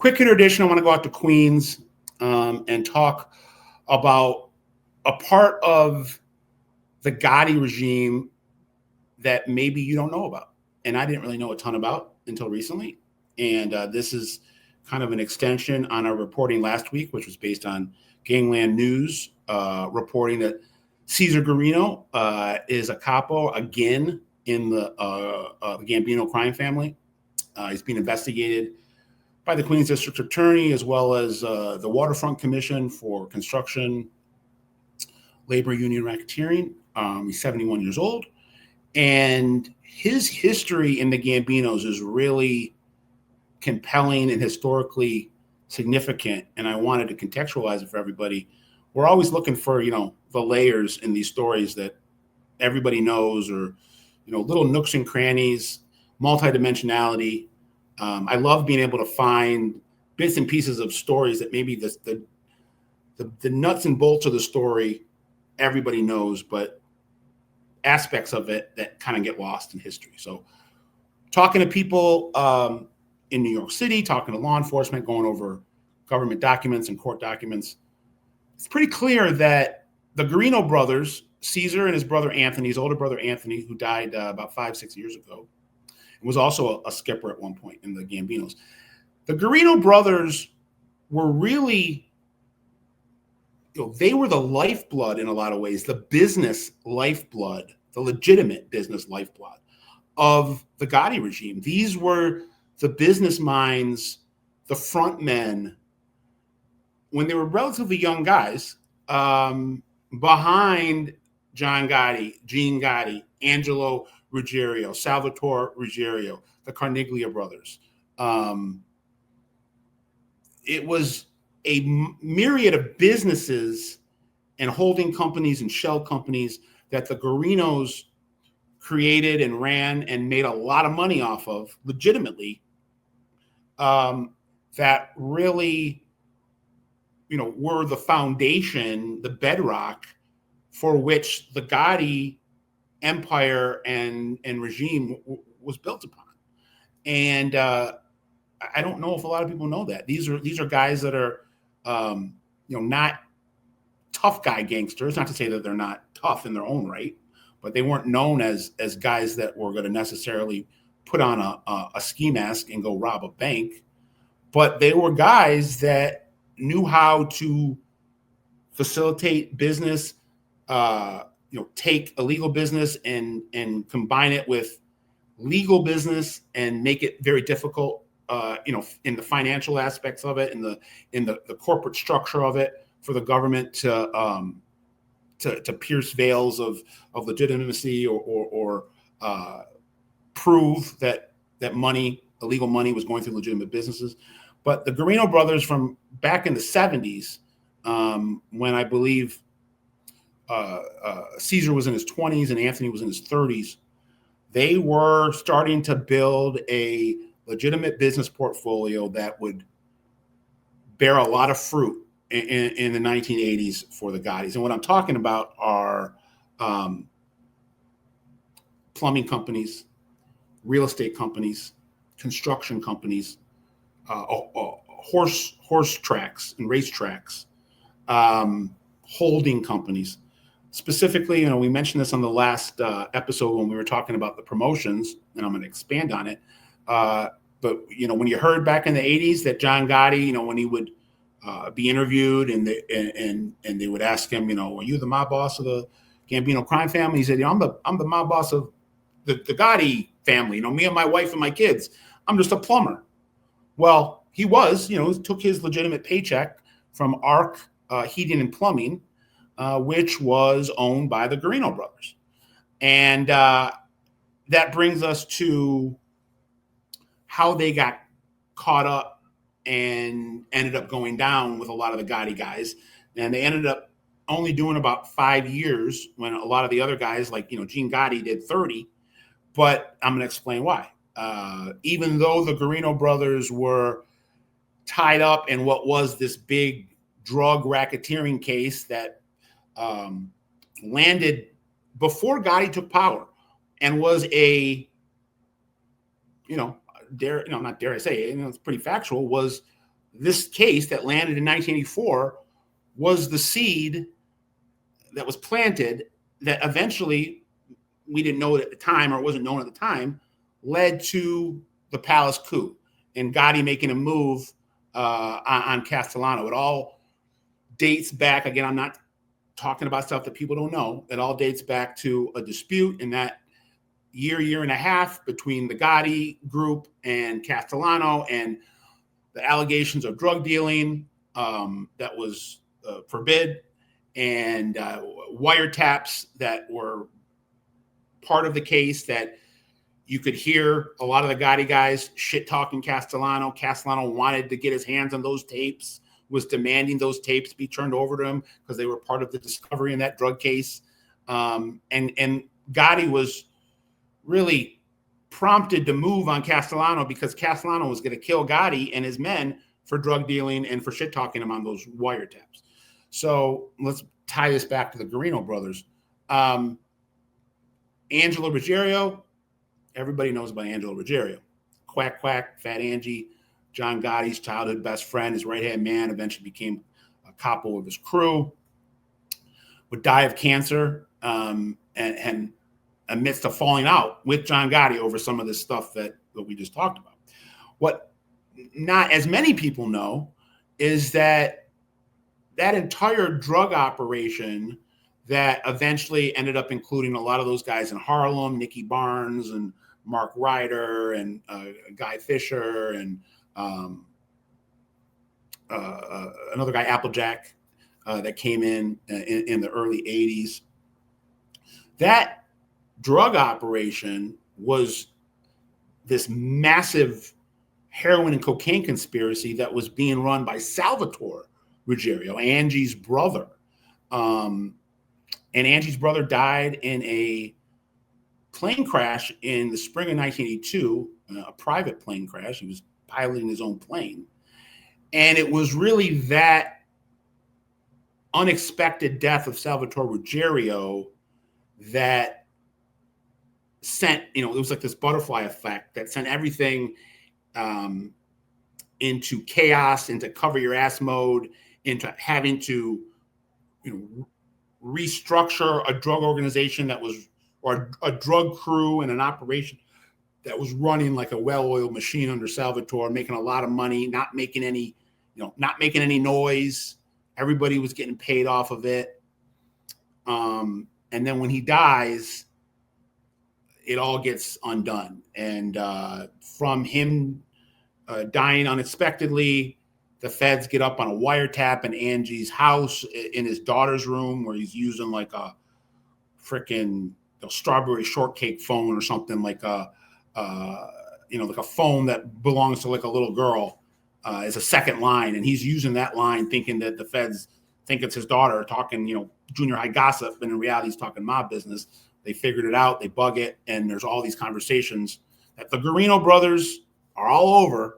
quick introduction. I want to go out to Queens and talk about a part of the Gotti regime that maybe you don't know about. And I didn't really know a ton about until recently. And this is kind of an extension on our reporting last week, which was based on Gangland News, reporting that Cesar Gurino is a capo again in the Gambino crime family. He's being investigated by the Queens District Attorney, as well as the Waterfront Commission for Construction, Labor Union Racketeering. He's 71 years old. And his history in the Gambinos is really compelling and historically significant. And I wanted to contextualize it for everybody. We're always looking for, the layers in these stories that everybody knows, or, little nooks and crannies, multidimensionality. I love being able to find bits and pieces of stories that maybe the nuts and bolts of the story everybody knows, but aspects of it that kind of get lost in history. So talking to people in New York City, talking to law enforcement, going over government documents and court documents, it's pretty clear that the Gurino brothers, Cesar and his brother Anthony, his older brother Anthony, who died about 5-6 years ago, and was also a skipper at one point in the Gambinos. The Gurino brothers were really, they were the lifeblood in a lot of ways, the business lifeblood, the legitimate business lifeblood of the Gotti regime. These were the business minds, the front men, when they were relatively young guys, behind John Gotti, Gene Gotti, Angelo Ruggiero, Salvatore Ruggiero, the Carniglia brothers. It was a myriad of businesses and holding companies and shell companies that the Gurinos created and ran and made a lot of money off of legitimately, that really, were the foundation, the bedrock for which the Gotti empire and regime was built upon. And I don't know if a lot of people know that. These are guys that are, not tough guy gangsters. Not to say that they're not tough in their own right, but they weren't known as guys that were going to necessarily put on a ski mask and go rob a bank. But they were guys that knew how to facilitate business, take illegal business and combine it with legal business and make it very difficult, in the financial aspects of it, in the corporate structure of it, for the government to pierce veils of legitimacy or prove that illegal money was going through legitimate businesses. But the Gurino brothers from back in the 70s, when I believe Cesar was in his 20s and Anthony was in his 30s, they were starting to build a legitimate business portfolio that would bear a lot of fruit in the 1980s for the Gottis. And what I'm talking about are plumbing companies, real estate companies, construction companies, horse tracks and race tracks, holding companies. Specifically, we mentioned this on the last episode when we were talking about the promotions, and I'm going to expand on it. But when you heard back in the 80s that John Gotti, when he would be interviewed and they would ask him, are you the mob boss of the Gambino crime family? He said, I'm the mob boss of the Gotti family. Me and my wife and my kids. I'm just a plumber. Well, he was, took his legitimate paycheck from Arc Heating and Plumbing, which was owned by the Gurino brothers. And that brings us to how they got caught up and ended up going down with a lot of the Gotti guys. And they ended up only doing about 5 years when a lot of the other guys, like, Gene Gotti, did 30. But I'm going to explain why. Even though the Gurino brothers were tied up in what was this big drug racketeering case that landed before Gotti took power and was not dare I say, it's pretty factual, was this case that landed in 1984 was the seed that was planted that eventually, we didn't know it at the time, or it wasn't known at the time, led to the palace coup and Gotti making a move on Castellano. It all dates back, again, I'm not talking about stuff that people don't know. It all dates back to a dispute in that year and a half between the Gotti group and Castellano, and the allegations of drug dealing that was forbid, and wiretaps that were part of the case that you could hear a lot of the Gotti guys shit talking Castellano. Castellano wanted to get his hands on those tapes, was demanding those tapes be turned over to him because they were part of the discovery in that drug case. And Gotti was really prompted to move on Castellano because Castellano was going to kill Gotti and his men for drug dealing and for shit talking him on those wiretaps. So let's tie this back to the Gurino brothers. Angelo Ruggiero, everybody knows about Angelo Ruggiero. Quack, quack, Fat Angie, John Gotti's childhood best friend, his right-hand man, eventually became a capo of his crew, would die of cancer, and amidst a falling out with John Gotti over some of this stuff that we just talked about. What not as many people know is that entire drug operation that eventually ended up including a lot of those guys in Harlem, Nicky Barnes and Mark Ryder and Guy Fisher and another guy, Applejack, that came in the early 80s. That drug operation was this massive heroin and cocaine conspiracy that was being run by Salvatore Ruggiero, Angie's brother. And Angie's brother died in a plane crash in the spring of 1982, a private plane crash. He was piloting his own plane. And it was really that unexpected death of Salvatore Ruggiero that sent, it was like this butterfly effect that sent everything into chaos, into cover your ass mode, into having to, restructure a drug organization that was, or a drug crew and an operation that was running like a well-oiled machine under Salvatore, making a lot of money, not making any noise. Everybody was getting paid off of it. And then when he dies, it all gets undone. And from him dying unexpectedly, the feds get up on a wiretap in Angie's house in his daughter's room where he's using like a freaking strawberry shortcake phone or something, like a phone that belongs to like a little girl as a second line. And he's using that line thinking that the feds think it's his daughter talking, junior high gossip. And in reality, he's talking mob business. They figured it out. They bug it. And there's all these conversations that the Gurino brothers are all over,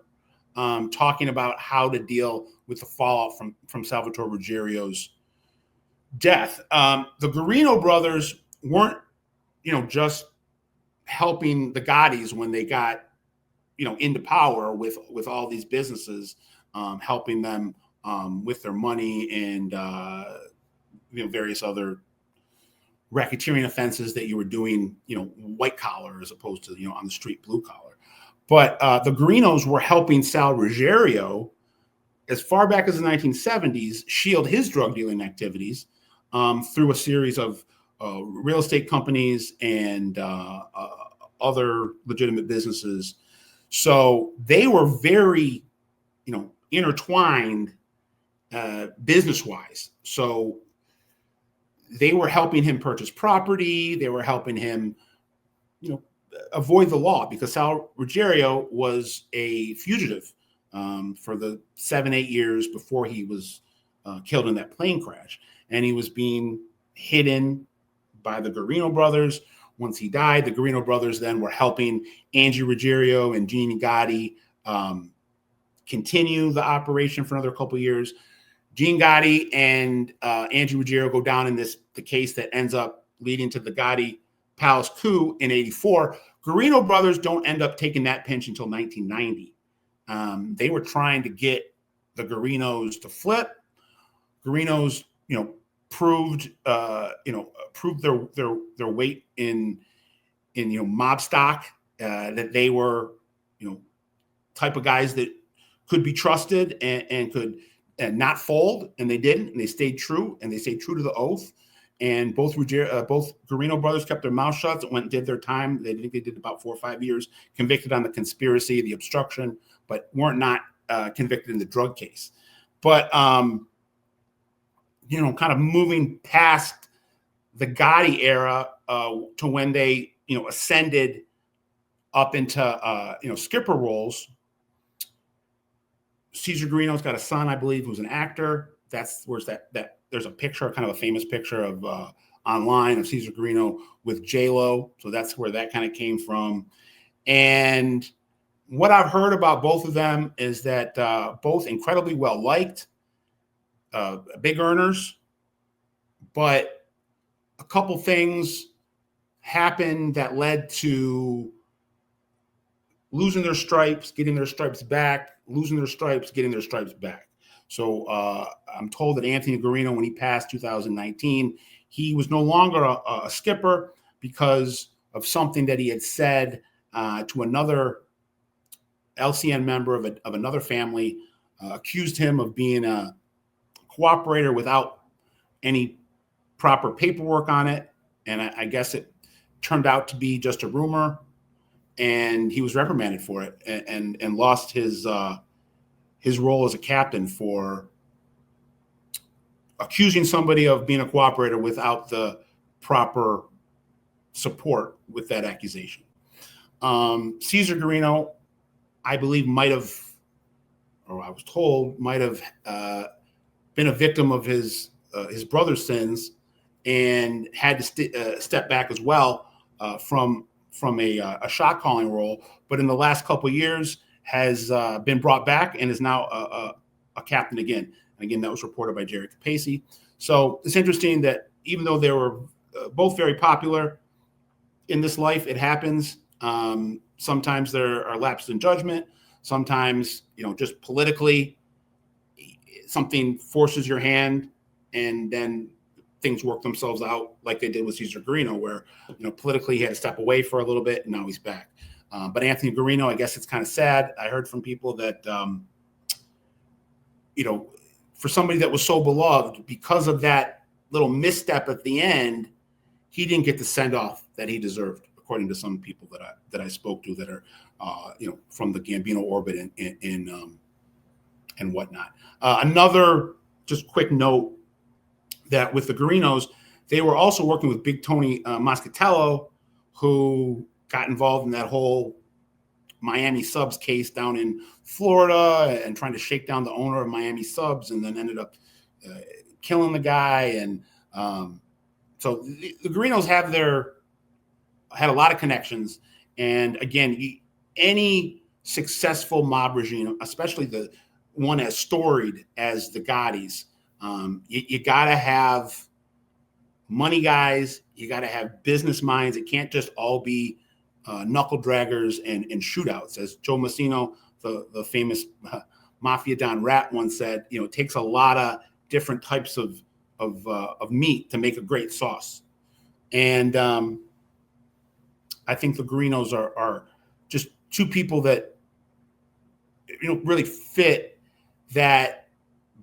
talking about how to deal with the fallout from Salvatore Ruggiero's death. The Gurino brothers weren't, just helping the Gottis when they got, into power with all these businesses, helping them with their money and, various other racketeering offenses that you were doing, white collar as opposed to, on the street blue collar. But the Gurinos were helping Sal Ruggiero as far back as the 1970s shield his drug dealing activities through a series of real estate companies and other legitimate businesses. So they were very, intertwined business-wise. So they were helping him purchase property. They were helping him, avoid the law, because Sal Ruggiero was a fugitive for the 7-8 years before he was killed in that plane crash. And he was being hidden by the Gurino brothers. Once he died, the Gurino brothers then were helping Angie Ruggiero and Jeannie Gotti continue the operation for another couple of years. Gene Gotti and Angie Ruggiero go down in the case that ends up leading to the Gotti Palace coup in 84. Gurino brothers don't end up taking that pinch until 1990. They were trying to get the Gurinos to flip. Gurinos, proved their weight in mob stock, that they were type of guys that could be trusted and could not fold, and they didn't, and they stayed true, to the oath. And both Gurino brothers kept their mouth shut and went and did their time. They did about 4 or 5 years, convicted on the conspiracy, the obstruction, but weren't not convicted in the drug case. But kind of moving past the Gotti era to when they ascended up into skipper roles. Caesar Gurino's got a son, I believe, who's an actor. There's a picture, kind of a famous picture of online of Caesar Gurino with J-Lo. So that's where that kind of came from. And what I've heard about both of them is that both incredibly well liked, big earners, but a couple things happened that led to losing their stripes, getting their stripes back, losing their stripes, getting their stripes back. So I'm told that Anthony Gurino, when he passed 2019, he was no longer a skipper because of something that he had said to another LCN member of another family, accused him of being a cooperator without any proper paperwork on it. And I guess it turned out to be just a rumor, and he was reprimanded for it and lost his role as a captain for accusing somebody of being a cooperator without the proper support with that accusation. Caesar Gurino, I believe, I was told, might have been a victim of his brother's sins and had to step back as well from a shot calling role. But in the last couple of years, has been brought back and is now a captain again. And again, that was reported by Jerry Capacey. So it's interesting that even though they were both very popular in this life, it happens. Sometimes there are lapses in judgment. Sometimes, just politically, something forces your hand, and then things work themselves out like they did with Caesar Gurino, where, politically he had to step away for a little bit, and now he's back. But Anthony Gurino, I guess it's kind of sad. I heard from people that, for somebody that was so beloved, because of that little misstep at the end, he didn't get the send off that he deserved, according to some people that I spoke to that are, from the Gambino orbit and whatnot. Another just quick note that with the Gurinos, they were also working with Big Tony Moscatello, who got involved in that whole Miami Subs case down in Florida and trying to shake down the owner of Miami Subs, and then ended up killing the guy. And so the Gurinos had a lot of connections. And again, any successful mob regime, especially the one as storied as the Gottis, you got to have money guys. You got to have business minds. It can't just all be knuckle draggers and shootouts. As Joe Massino, the famous Mafia Don rat, once said, it takes a lot of different types of meat to make a great sauce. And I think the Gurinos are just two people that really fit that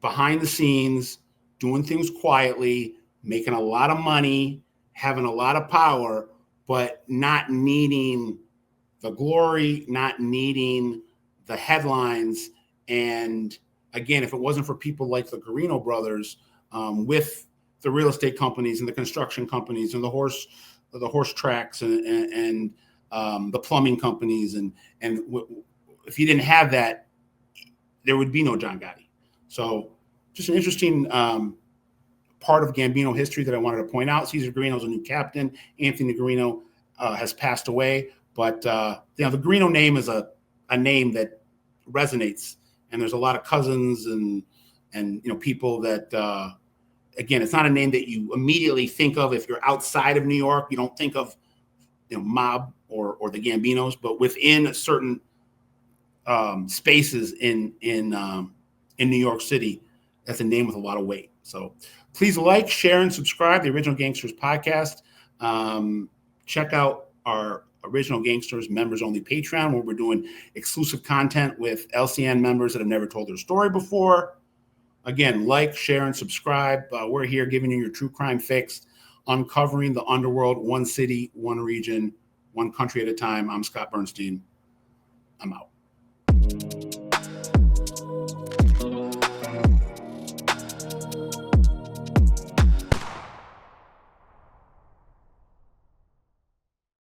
behind the scenes, doing things quietly, making a lot of money, having a lot of power, but not needing the glory, not needing the headlines. And again, if it wasn't for people like the Gurino brothers, with the real estate companies and the construction companies and the horse tracks and the plumbing companies, and if you didn't have that, there would be no John Gotti. So just an interesting part of Gambino history that I wanted to point out. Caesar Gurino is a new captain. Anthony Gurino has passed away, but the Gurino name is a name that resonates, and there's a lot of cousins and people that again, it's not a name that you immediately think of if you're outside of New York. You don't think of mob or the Gambinos, but within certain spaces in in New York City. That's a name with a lot of weight. So please like, share, and subscribe the Original Gangsters podcast. Check out our Original Gangsters members only Patreon, where we're doing exclusive content with LCN members that have never told their story before. Again, like, share, and subscribe. We're here giving you your true crime fix, uncovering the underworld, one city, one region, one country at a time. I'm Scott Burnstein. I'm out.